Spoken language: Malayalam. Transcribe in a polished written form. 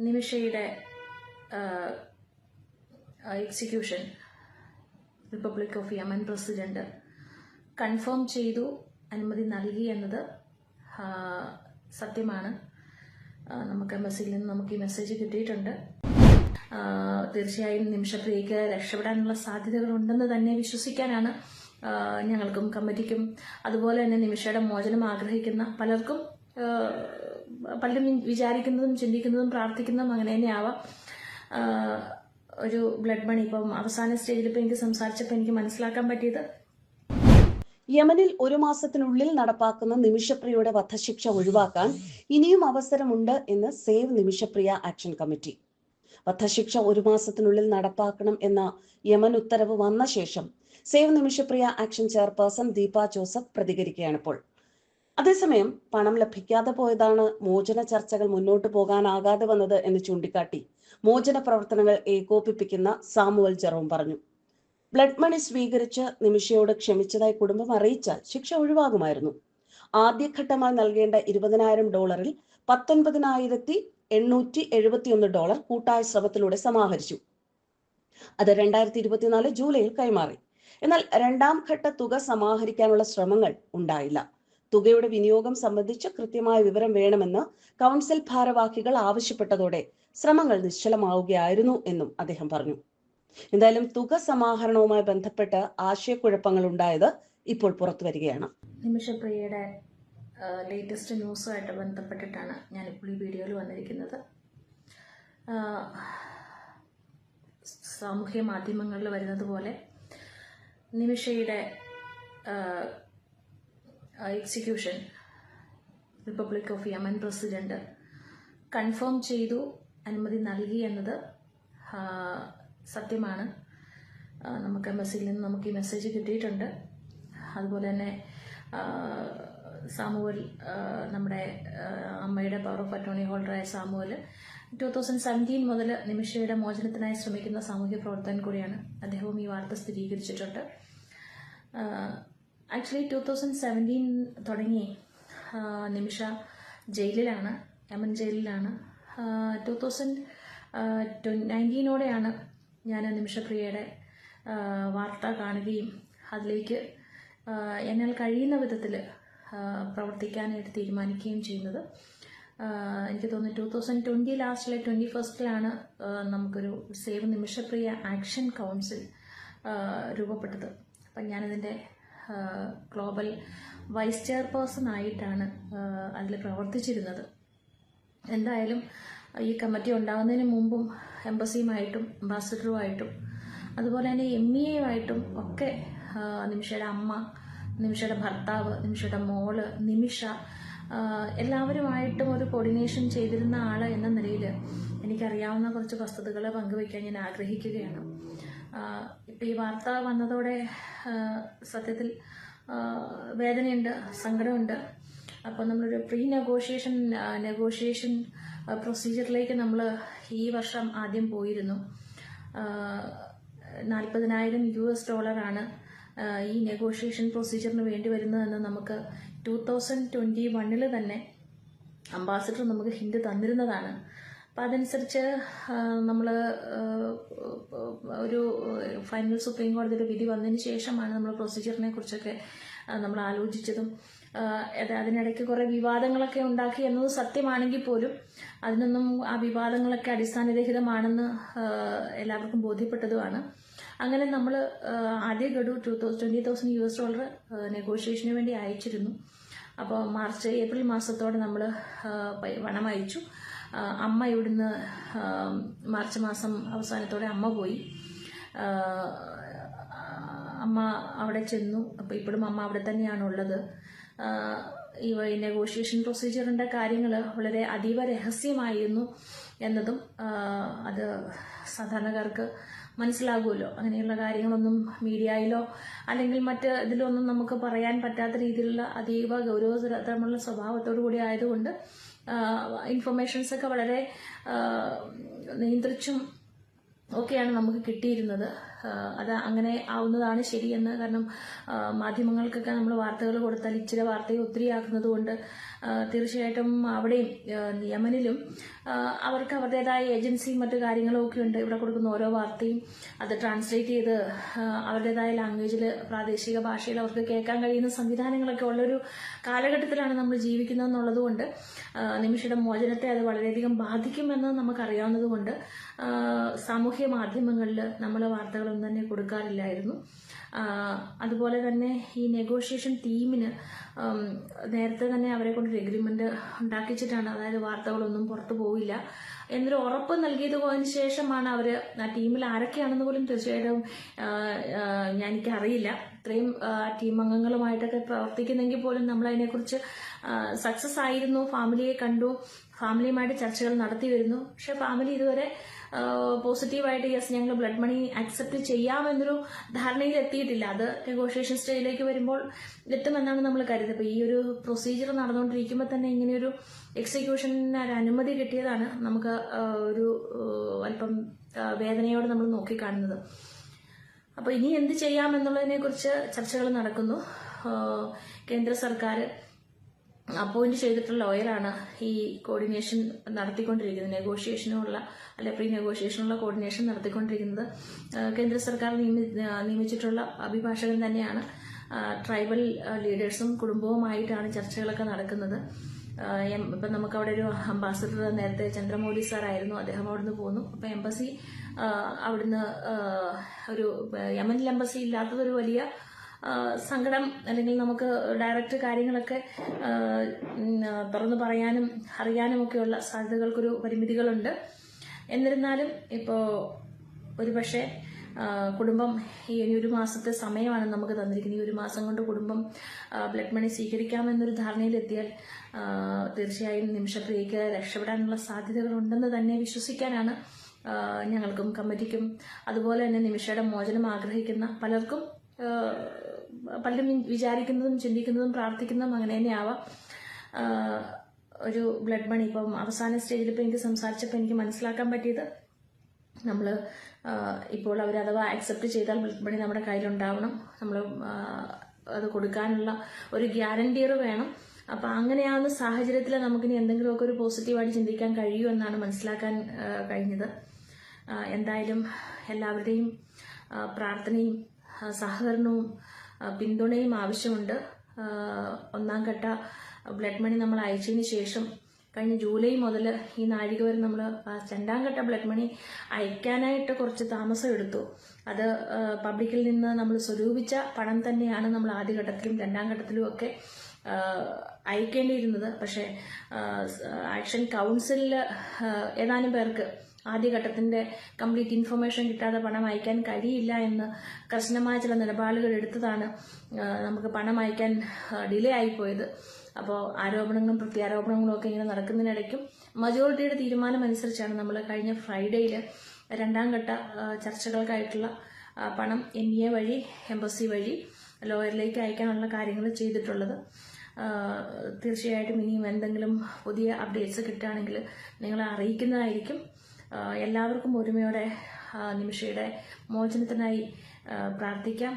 നിമിഷയുടെ execution republic of Yemen president confirm ചെയ്തു, അനുമതി നൽകി എന്നത് സത്യമാണ്. നമുക്ക് എംബസിയിൽ നിന്ന് നമുക്ക് ഈ മെസ്സേജ് കിട്ടിയിട്ടുണ്ട്. തീർച്ചയായും നിമിഷപ്രിയയ്ക്ക് രക്ഷപ്പെടാനുള്ള സാധ്യതകളുണ്ടെന്ന് തന്നെ വിശ്വസിക്കാനാണ് ഞങ്ങൾക്കും കമ്മിറ്റിക്കും അതുപോലെ തന്നെ നിമിഷയുടെ മോചനം ആഗ്രഹിക്കുന്ന പലരും വിചാരിക്കുന്നതും ചിന്തിക്കുന്നതും പ്രാർത്ഥിക്കുന്നതും അങ്ങനെ തന്നെയാവാം. ഒരു ബ്ലഡ് മണി ഇപ്പം അവസാന സ്റ്റേജിൽ ഇപ്പം എനിക്ക് സംസാരിച്ചപ്പോൾ എനിക്ക് മനസ്സിലാക്കാൻ പറ്റിയത്, യമനിൽ 1 മാസത്തിനുള്ളിൽ നടപ്പാക്കുന്ന നിമിഷപ്രിയയുടെ വധശിക്ഷ ഒഴിവാക്കാൻ ഇനിയും അവസരമുണ്ട് എന്ന് സേവ് നിമിഷപ്രിയ ആക്ഷൻ കമ്മിറ്റി. വധശിക്ഷ 1 മാസത്തിനുള്ളിൽ നടപ്പാക്കണം എന്ന യമൻ ഉത്തരവ് വന്ന ശേഷം save Nimishapriya action chairperson Deepa Joseph പ്രതികരിക്കുകയാണിപ്പോൾ. അതേസമയം പണം ലഭിക്കാതെ പോയതാണ് മോചന ചർച്ചകൾ മുന്നോട്ട് പോകാനാകാതെ വന്നത് എന്ന് ചൂണ്ടിക്കാട്ടി മോചന പ്രവർത്തനങ്ങൾ ഏകോപിപ്പിക്കുന്ന സാമുവൽ ജെറോം പറഞ്ഞു. ബ്ലഡ് മണി സ്വീകരിച്ച് നിമിഷയോട് ക്ഷമിച്ചതായി കുടുംബം അറിയിച്ചാൽ ശിക്ഷ ഒഴിവാകുമായിരുന്നു. ആദ്യഘട്ടമായി നൽകേണ്ട $20,000 $19,871 കൂട്ടായ ശ്രമത്തിലൂടെ സമാഹരിച്ചു. അത് 2024 ജൂലൈയിൽ കൈമാറി. എന്നാൽ രണ്ടാം ഘട്ട തുക സമാഹരിക്കാനുള്ള ശ്രമങ്ങൾ ഉണ്ടായില്ല. തുകയുടെ വിനിയോഗം സംബന്ധിച്ച് കൃത്യമായ വിവരം വേണമെന്ന് കൗൺസിൽ ഭാരവാഹികൾ ആവശ്യപ്പെട്ടതോടെ ശ്രമങ്ങൾ നിശ്ചലമാവുകയായിരുന്നു എന്നും അദ്ദേഹം പറഞ്ഞു. എന്തായാലും തുക സമാഹരണവുമായി ബന്ധപ്പെട്ട് ആശയക്കുഴപ്പങ്ങൾ ഉണ്ടായത് ഇപ്പോൾ പുറത്തു വരികയാണ്. നിമിഷപ്രിയയുടെ ലേറ്റസ്റ്റ് ന്യൂസുമായിട്ട് ബന്ധപ്പെട്ടിട്ടാണ് ഞാനിപ്പോൾ ഈ വീഡിയോയിൽ വന്നിരിക്കുന്നത്. സാമൂഹ്യ മാധ്യമങ്ങളിൽ വരുന്നത് പോലെ നിമിഷയുടെ execution republic of Yemen president confirm ചെയ്തു, അനുമതി നൽകി എന്നത് സത്യമാണ്. നമുക്ക് എംബസിയിൽ നിന്ന് നമുക്ക് ഈ മെസ്സേജ് കിട്ടിയിട്ടുണ്ട്. അതുപോലെ തന്നെ സാമുവൽ, നമ്മുടെ അമ്മയുടെ പവർ ഓഫ് അറ്റോർണി ഹോൾഡറായ സാമുവൽ 2017 മുതൽ നിമിഷയുടെ മോചനത്തിനായി ശ്രമിക്കുന്ന സാമൂഹ്യ പ്രവർത്തകൻ കൂടിയാണ്. അദ്ദേഹവും ഈ വാർത്ത സ്ഥിരീകരിച്ചിട്ടുണ്ട്. ആക്ച്വലി 2017 തുടങ്ങി നിമിഷ ജയിലിലാണ്, യമൻ ജയിലിലാണ്. 2019 ഞാൻ നിമിഷപ്രിയയുടെ വാർത്ത കാണുകയും അതിലേക്ക് എന്നാൽ കഴിയുന്ന വിധത്തിൽ പ്രവർത്തിക്കാനായിട്ട് തീരുമാനിക്കുകയും ചെയ്യുന്നത്. എനിക്ക് തോന്നുന്നു 2020 ലാസ്റ്റിലെ 21st നമുക്കൊരു സേവ് നിമിഷപ്രിയ ആക്ഷൻ കൗൺസിൽ രൂപപ്പെട്ടത്. അപ്പം ഞാനതിൻ്റെ ഗ്ലോബൽ വൈസ് ചെയർപേഴ്സൺ ആയിട്ടാണ് അതിൽ പ്രവർത്തിച്ചിരുന്നത്. എന്തായാലും ഈ കമ്മിറ്റി ഉണ്ടാകുന്നതിന് മുമ്പും എംബസിയുമായിട്ടും അംബാസഡറുമായിട്ടും അതുപോലെ തന്നെ MEAയുമായിട്ടും ഒക്കെ നിമിഷയുടെ അമ്മ, നിമിഷയുടെ ഭർത്താവ്, നിമിഷയുടെ മോള് നിമിഷ എല്ലാവരുമായിട്ടും ഒരു കോർഡിനേഷൻ ചെയ്തിരുന്ന ആൾ എന്ന നിലയിൽ എനിക്കറിയാവുന്ന കുറച്ച് വസ്തുതകൾ പങ്കുവയ്ക്കാൻ ഞാൻ ആഗ്രഹിക്കുകയാണ്. ഇപ്പം ഈ വാർത്ത വന്നതോടെ സത്യത്തിൽ വേദനയുണ്ട്, സങ്കടമുണ്ട്. അപ്പോൾ നമ്മളൊരു പ്രീ നെഗോഷിയേഷൻ പ്രൊസീജിയറിലേക്ക് നമ്മൾ ഈ വർഷം ആദ്യം പോയിരുന്നു. $40,000 ഈ നെഗോഷിയേഷൻ പ്രൊസീജിയറിന് വേണ്ടി വരുന്നതെന്ന് നമുക്ക് 2021 തന്നെ അംബാസഡർ നമുക്ക് ഹിന്റ് തന്നിരുന്നതാണ്. അപ്പം അതനുസരിച്ച് നമ്മൾ ഒരു ഫൈനൽ സുപ്രീം കോടതിയുടെ വിധി വന്നതിന് ശേഷമാണ് നമ്മൾ പ്രൊസീജിയറിനെ കുറിച്ചൊക്കെ നമ്മൾ ആലോചിച്ചതും. അതിനിടയ്ക്ക് കുറേ വിവാദങ്ങളൊക്കെ ഉണ്ടാക്കി എന്നത് സത്യമാണെങ്കിൽ പോലും അതിനൊന്നും ആ വിവാദങ്ങളൊക്കെ അടിസ്ഥാനരഹിതമാണെന്ന് എല്ലാവർക്കും ബോധ്യപ്പെട്ടതുമാണ്. അങ്ങനെ നമ്മൾ ആദ്യ ഗഡു $20,000 നെഗോഷിയേഷന് വേണ്ടി അയച്ചിരുന്നു. അപ്പോൾ ഏപ്രിൽ മാസത്തോടെ നമ്മൾ പണം അയച്ചു. അമ്മ ഇവിടുന്ന് മാർച്ച് മാസം അവസാനത്തോടെ അമ്മ പോയി. അമ്മ അവിടെ ചെന്നു. അപ്പോൾ ഇപ്പോഴും അമ്മ അവിടെ തന്നെയാണുള്ളത്. ഈ നെഗോഷിയേഷൻ പ്രൊസീജിയറിൻ്റെ കാര്യങ്ങൾ വളരെ അതീവ രഹസ്യമായിരുന്നു എന്നതും അത് സാധാരണക്കാർക്ക് മനസ്സിലാകുമല്ലോ. അങ്ങനെയുള്ള കാര്യങ്ങളൊന്നും മീഡിയയിലോ അല്ലെങ്കിൽ മറ്റ് ഇതിലൊന്നും നമുക്ക് പറയാൻ പറ്റാത്ത രീതിയിലുള്ള അതീവ ഗൗരവതരമുള്ള സ്വഭാവത്തോടു കൂടി ആയതുകൊണ്ട് ഇൻഫർമേഷൻസൊക്കെ വളരെ നിയന്ത്രിച്ചും ഒക്കെയാണ് നമുക്ക് കിട്ടിയിരുന്നത്. അത് അങ്ങനെ ആവുന്നതാണ് ശരിയെന്ന്. കാരണം മാധ്യമങ്ങൾക്കൊക്കെ നമ്മൾ വാർത്തകൾ കൊടുത്താൽ ഇച്ചിരി വാർത്തയെ ഒത്തിരി ആക്കുന്നത് കൊണ്ട് തീർച്ചയായിട്ടും അവിടെയും യമനിലും അവർക്ക് അവരുടേതായ ഏജൻസിയും മറ്റു കാര്യങ്ങളും ഒക്കെ ഉണ്ട്. ഇവിടെ കൊടുക്കുന്ന ഓരോ വാർത്തയും അത് ട്രാൻസ്ലേറ്റ് ചെയ്ത് അവരുടേതായ ലാംഗ്വേജിൽ പ്രാദേശിക ഭാഷയിൽ അവർക്ക് കേൾക്കാൻ കഴിയുന്ന സംവിധാനങ്ങളൊക്കെ ഉള്ളൊരു കാലഘട്ടത്തിലാണ് നമ്മൾ ജീവിക്കുന്നതെന്നുള്ളത് കൊണ്ട് നിമിഷയുടെ മോചനത്തെ അത് വളരെയധികം ബാധിക്കുമെന്ന് നമുക്കറിയാവുന്നതുകൊണ്ട് സാമൂഹ്യ മാധ്യമങ്ങളിൽ നമ്മൾ വാർത്തകളൊന്നും തന്നെ കൊടുക്കാറില്ലായിരുന്നു. അതുപോലെ തന്നെ ഈ നെഗോഷിയേഷൻ ടീമിന് നേരത്തെ തന്നെ അവരെ കൊണ്ടൊരു എഗ്രിമെന്റ് ഉണ്ടാക്കിച്ചിട്ടാണ്, അതായത് വാർത്തകളൊന്നും പുറത്തു പോവില്ല എന്നൊരു ഉറപ്പ് നൽകിയതിന് ശേഷമാണ് അവർ ആ ടീമിൽ ആരൊക്കെയാണെന്ന് പോലും തീർച്ചയായിട്ടും എനിക്കറിയില്ല. ഇത്രയും ടീം അംഗങ്ങളുമായിട്ടൊക്കെ പ്രവർത്തിക്കുന്നെങ്കിൽ പോലും നമ്മൾ അതിനെക്കുറിച്ച് സക്സസ് ആയിരുന്നു, ഫാമിലിയെ കണ്ടു, ഫാമിലിയുമായിട്ട് ചർച്ചകൾ നടത്തി വരുന്നു. പക്ഷെ ഫാമിലി ഇതുവരെ പോസിറ്റീവായിട്ട് യെസ് ഞങ്ങൾ ബ്ലഡ് മണി അക്സെപ്റ്റ് ചെയ്യാമെന്നൊരു ധാരണയിൽ എത്തിയിട്ടില്ല. അത് നെഗോഷിയേഷൻ സ്റ്റേജിലേക്ക് വരുമ്പോൾ എത്തുമെന്നാണ് നമ്മൾ കരുതുന്നത്. അപ്പോൾ ഈ ഒരു പ്രൊസീജിയർ നടന്നുകൊണ്ടിരിക്കുമ്പോൾ തന്നെ ഇങ്ങനെയൊരു എക്സിക്യൂഷന് ഒരു അനുമതി കിട്ടിയതാണ് നമുക്ക് ഒരു അല്പം വേദനയോടെ നമ്മൾ നോക്കിക്കാണുന്നത്. അപ്പോൾ ഇനി എന്ത് ചെയ്യാമെന്നുള്ളതിനെ കുറിച്ച് ചർച്ചകൾ നടക്കുന്നു. കേന്ദ്ര സർക്കാർ അപ്പോയിന്റ് ചെയ്തിട്ടുള്ള ലോയറാണ് ഈ കോർഡിനേഷൻ നടത്തിക്കൊണ്ടിരിക്കുന്നത്. നെഗോഷിയേഷനുള്ള അല്ലെ പ്രീ നെഗോഷിയേഷനുള്ള കോർഡിനേഷൻ നടത്തിക്കൊണ്ടിരിക്കുന്നത് കേന്ദ്ര സർക്കാർ നിയമിച്ചിട്ടുള്ള അഭിഭാഷകൻ തന്നെയാണ്. ട്രൈബൽ ലീഡേഴ്സും കുടുംബവുമായിട്ടാണ് ചർച്ചകളൊക്കെ നടക്കുന്നത്. ഇപ്പം നമുക്കവിടെ ഒരു അംബാസഡർ നേരത്തെ ചന്ദ്രമൗലി സാർ ആയിരുന്നു, അദ്ദേഹം അവിടുന്ന് പോന്നു. അപ്പം എംബസി അവിടുന്ന് ഒരു യമനിൽ എംബസി ഇല്ലാത്തതൊരു വലിയ സങ്കടം, അല്ലെങ്കിൽ നമുക്ക് ഡയറക്റ്റ് കാര്യങ്ങളൊക്കെ തുറന്നു പറയാനും അറിയാനും ഒക്കെയുള്ള സാധ്യതകൾക്കൊരു പരിമിതികളുണ്ട്. എന്നിരുന്നാലും ഇപ്പോൾ ഒരുപക്ഷെ കുടുംബം ഈ ഒരു മാസത്തെ സമയമാണ് നമുക്ക് തന്നിരിക്കുന്നത്. ഈ ഒരു മാസം കൊണ്ട് കുടുംബം ബ്ലഡ് മണി സ്വീകരിക്കാമെന്നൊരു ധാരണയിലെത്തിയാൽ തീർച്ചയായും നിമിഷപ്രിയയ്ക്ക് രക്ഷപ്പെടാനുള്ള സാധ്യതകളുണ്ടെന്ന് തന്നെ വിശ്വസിക്കാനാണ് ഞങ്ങൾക്കും കമ്മിറ്റിക്കും അതുപോലെ തന്നെ നിമിഷയുടെ മോചനം ആഗ്രഹിക്കുന്ന പലരും വിചാരിക്കുന്നതും ചിന്തിക്കുന്നതും പ്രാർത്ഥിക്കുന്നതും അങ്ങനെ തന്നെയാവാം. ഒരു ബ്ലഡ് മണി ഇപ്പം അവസാന സ്റ്റേജിൽ ഇപ്പോൾ എനിക്ക് സംസാരിച്ചപ്പോൾ എനിക്ക് മനസ്സിലാക്കാൻ പറ്റിയത്, നമ്മൾ ഇപ്പോൾ അവർ അഥവാ അക്സെപ്റ്റ് ചെയ്താൽ ബ്ലഡ് മണി നമ്മുടെ കയ്യിലുണ്ടാവണം, നമ്മൾ അത് കൊടുക്കാനുള്ള ഒരു ഗ്യാരണ്ടിയർ വേണം. അപ്പം അങ്ങനെയാവുന്ന സാഹചര്യത്തിൽ നമുക്കിനി എന്തെങ്കിലുമൊക്കെ ഒരു പോസിറ്റീവായിട്ട് ചിന്തിക്കാൻ കഴിയുമെന്നാണ് മനസ്സിലാക്കാൻ കഴിഞ്ഞത്. എന്തായാലും എല്ലാവരുടെയും പ്രാർത്ഥനയും സഹകരണവും പിന്തുണയും ആവശ്യമുണ്ട്. ഒന്നാം ഘട്ട ബ്ലഡ് മണി നമ്മൾ അയച്ചതിന് ശേഷം കഴിഞ്ഞ ജൂലൈ മുതൽ ഈ നാഴിക വരെ നമ്മൾ രണ്ടാം ഘട്ട ബ്ലഡ് മണി അയക്കാനായിട്ട് കുറച്ച് താമസം എടുത്തു. അത് പബ്ലിക്കിൽ നിന്ന് നമ്മൾ സ്വരൂപിച്ച പണം തന്നെയാണ് നമ്മൾ ആദ്യഘട്ടത്തിലും രണ്ടാം ഘട്ടത്തിലും ഒക്കെ അയക്കേണ്ടിയിരുന്നത്. പക്ഷേ ആക്ഷൻ കൗൺസിലിൽ ഏതാനും പേർക്ക് ആദ്യഘട്ടത്തിന്റെ കംപ്ലീറ്റ് ഇൻഫർമേഷൻ കിട്ടാതെ പണം അയക്കാൻ കഴിയില്ല എന്ന് കർശനമായ ചില നിലപാടുകൾ എടുത്തതാണ് നമുക്ക് പണം അയക്കാൻ ഡിലേ ആയിപ്പോയത്. അപ്പോൾ ആരോപണങ്ങളും പ്രത്യാരോപണങ്ങളും ഒക്കെ ഇങ്ങനെ നടക്കുന്നതിനിടയ്ക്കും മജോറിറ്റിയുടെ തീരുമാനം അനുസരിച്ചാണ് നമ്മൾ കഴിഞ്ഞ ഫ്രൈഡേയിൽ രണ്ടാം ഘട്ട ചർച്ചകൾക്കായിട്ടുള്ള പണം NEA വഴി എംബസി വഴി ലോയറിലേക്ക് അയക്കാനുള്ള കാര്യങ്ങൾ ചെയ്തിട്ടുള്ളത്. തീർച്ചയായിട്ടും ഇനിയും എന്തെങ്കിലും പുതിയ അപ്ഡേറ്റ്സ് കിട്ടുകയാണെങ്കിൽ നിങ്ങളെ അറിയിക്കുന്നതായിരിക്കും. എല്ലാവർക്കും ഒരുമയോടെ നിമിഷയുടെ മോചനത്തിനായി പ്രാർത്ഥിക്കാം.